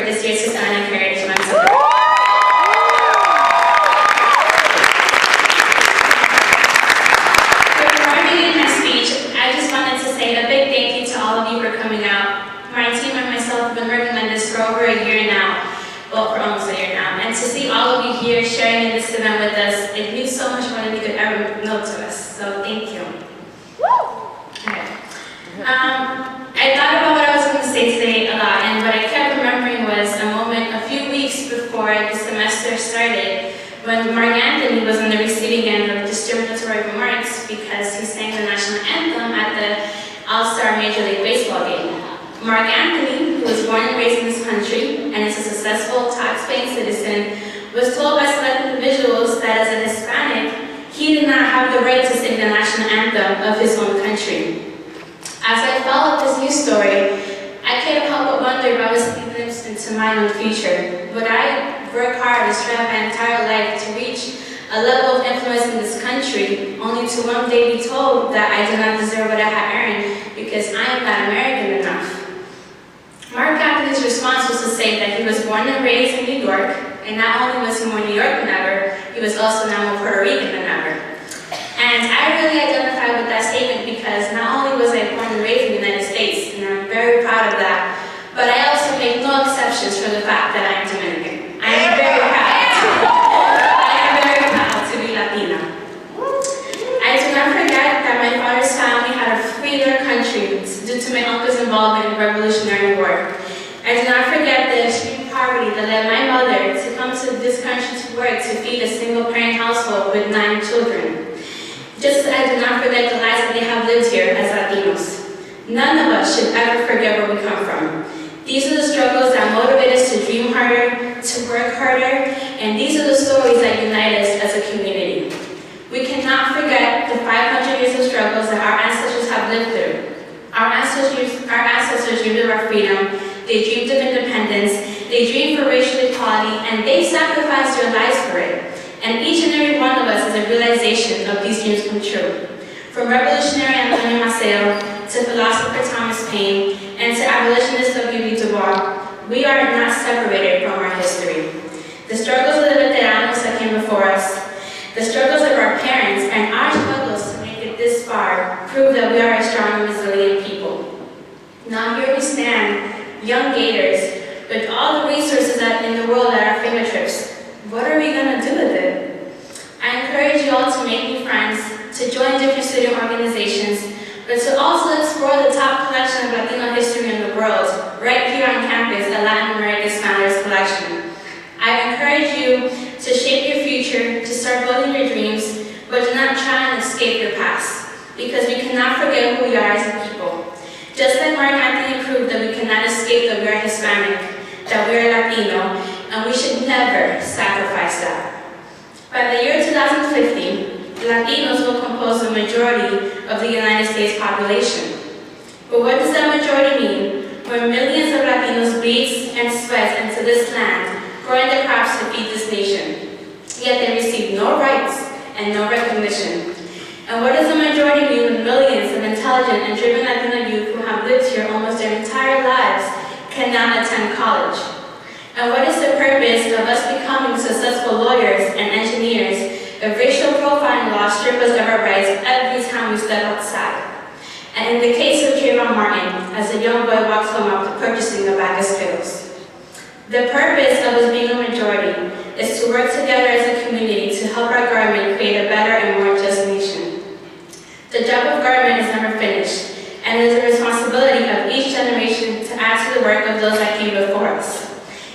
this year's Hispanic Heritage Month celebration. Before I begin my speech, I just wanted to say a big thank you to all of you for coming out. My team and myself have been working on this for over a year now, well, for almost a year now, and to see all of you here sharing in this event with us, it means so much more than you could ever know to us, so thank you. Okay. I thought about what I was going to say today a lot, and what I kept remembering was a moment a few weeks before the semester started when Mark Anthony was on the receiving end of discriminatory remarks because he sang the national anthem at the All-Star Major League Baseball game. Mark Anthony, who was born and raised in this country and is a successful, tax-paying citizen, was told by select individuals that as a Hispanic, he did not have the right to sing the national anthem of his own country. As I followed this news story, I can't help but wonder if I was a glimpse into my own future. Would I work hard and strive my entire life to reach a level of influence in this country, only to one day be told that I do not deserve what I have earned because I am not American enough? Mark Anthony's response was to say that he was born and raised in New York, and not only was he more New York than ever, he was also now more Puerto Rican than ever. And I really identify with that statement because not only was I born and raised in the United States, and I'm very proud of that, but I also make no exceptions for the fact that I am Dominican. I am very proud. I am very proud to be Latina. I do not forget that my father's family had to flee their country due to my uncle's involvement in the Revolutionary War. I do not forget the extreme poverty that led my mother to come to this country to work to feed a single-parent household with 9 children. Just as I do not forget the lives that they have lived here as Latinos. None of us should ever forget where we come from. These are the struggles that motivate us to dream harder, to work harder, and these are the stories that unite us as a community. We cannot forget the 500 years of struggles that our ancestors have lived through. Our ancestors dreamed of our freedom, they dreamed of independence, they dreamed for racial equality, and they sacrificed their lives for it. And each and every one of us is a realization of these dreams come true. From revolutionary Antonio Maceo to philosopher Thomas Paine and to abolitionist W.B. Du Bois, we are not separated from our history. The struggles of the veteranos that came before us, the struggles of our parents, and our struggles to make it this far prove that we are a strong and resilient people. Now here we stand, young Gators, with all the resources in the world at our fingertips. What are we going to do with it? I encourage you all to make new friends, to join different student organizations, but to also explore the top collection of Latino history in the world, right here on campus at Latin America's Founders Collection. I encourage you to shape your future, to start building your dreams, but do not try and escape your past, because we cannot forget who we are as a people. Just like Mark Anthony proved that we cannot escape that we are Hispanic, that we are Latino, and we should never sacrifice that. By the year 2050, Latinos will compose the majority of the United States population. But what does that majority mean when millions of Latinos breathe and sweat into this land, growing the crops to feed this nation, yet they receive no rights and no recognition? And what does the majority mean when millions of intelligent and driven Latino youth who have lived here almost their entire lives cannot attend college? And what is the purpose of us becoming successful lawyers and engineers if racial profiling laws strip us of our rights every time we step outside? And in the case of Trayvon Martin, as a young boy walks home after purchasing a bag of Skittles. The purpose of us being a majority is to work together as a community to help our government create a better and more just nation. The job of government is never finished, and it is the responsibility of each generation to add to the work of those that came before us.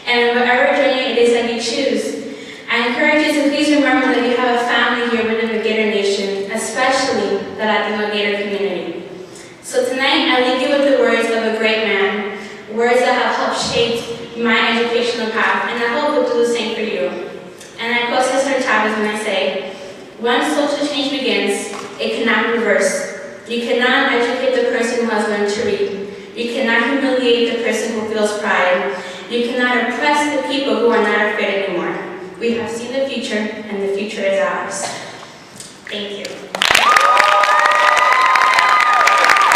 And whatever journey it is that you choose, I encourage you to please remember that you have a family here within the Gator Nation, especially the Latino Gator community. So tonight, I leave you with the words of a great man, words that have helped shape my educational path, and I hope will do the same for you. And I quote Cesar Chavez when I say, "Once social change begins, it cannot be reversed. You cannot educate the person who has learned to read. You cannot humiliate the person who feels pride. You cannot oppress the people who are not afraid anymore. We have seen the future, and the future is ours."